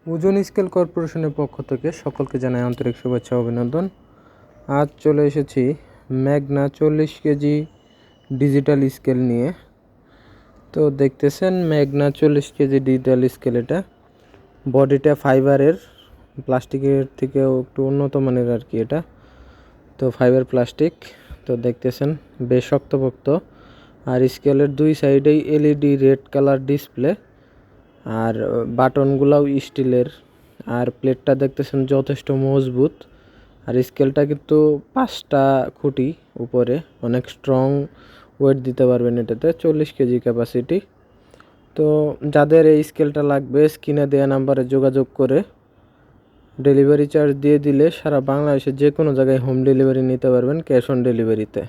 ওজন স্কেল কর্পোরেশনের পক্ষ থেকে সকলকে জানাই আন্তরিক শুভেচ্ছা ও অভিনন্দন। আজ চলে এসেছি ম্যাগনা 40 কেজি ডিজিটাল স্কেল নিয়ে। তো দেখতেছেন ম্যাগনা 40 কেজি ডিজিটাল স্কেল, এটা বডিটা ফাইবারের, প্লাস্টিকের থেকেও একটু উন্নত মানের আর কি। এটা তো ফাইবার প্লাস্টিক, তো দেখতেছেন বেশ শক্তপোক্ত। আর স্কেলের দুই সাইডেই এলইডি রেড কালার ডিসপ্লে, আর বাটনগুলাও স্টিলের। আর প্লেটটা দেখতেছেন যথেষ্ট মজবুত। আর স্কেলটা কিন্তু 5টা খুঁটি উপরে, অনেক স্ট্রং ওয়েট দিতে পারবেন এটাতে, 40 কেজি ক্যাপাসিটি। তো যাদের এই স্কেলটা লাগবে স্ক্রিনে দেওয়া নাম্বারে যোগাযোগ করে ডেলিভারি চার্জ দিয়ে দিলে সারা বাংলাদেশে যে কোনো জায়গায় হোম ডেলিভারি নিতে পারবেন, ক্যাশ অন ডেলিভারিতে।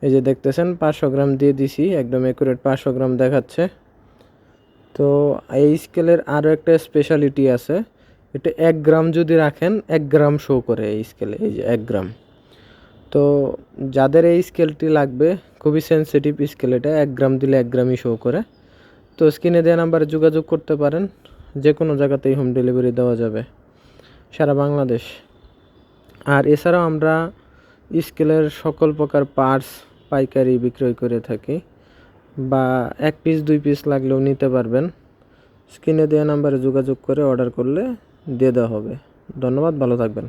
এই যে দেখতেছেন 500 গ্রাম দিয়ে দিছি, একদম অ্যাকুরেট 500 গ্রাম দেখাচ্ছে। তো এই স্কেলের আরও একটা স্পেশালিটি আছে, এটা 1 গ্রাম যদি রাখেন 1 গ্রাম শো করে এই স্কেলে, এই যে 1 গ্রাম। তো যাদের এই স্কেলটি লাগবে, খুবই সেনসিটিভ স্কেল এটা, 1 গ্রাম দিলে 1 গ্রামই শো করে। তো স্ক্রিনে দেওয়া নাম্বারে যোগাযোগ করতে পারেন, যে কোনো জায়গাতেই হোম ডেলিভারি দেওয়া যাবে সারা বাংলাদেশ। আর এছাড়াও আমরা স্কেলের সকল প্রকার পার্টস পাইকারি বিক্রয় করে থাকি, বা 1 পিস 2 পিস লাগলেও নিতে পারবেন। স্ক্রিনে দেওয়া নাম্বারে যোগাযোগ করে অর্ডার করলে দিয়ে দেওয়া হবে। ধন্যবাদ, ভালো থাকবেন।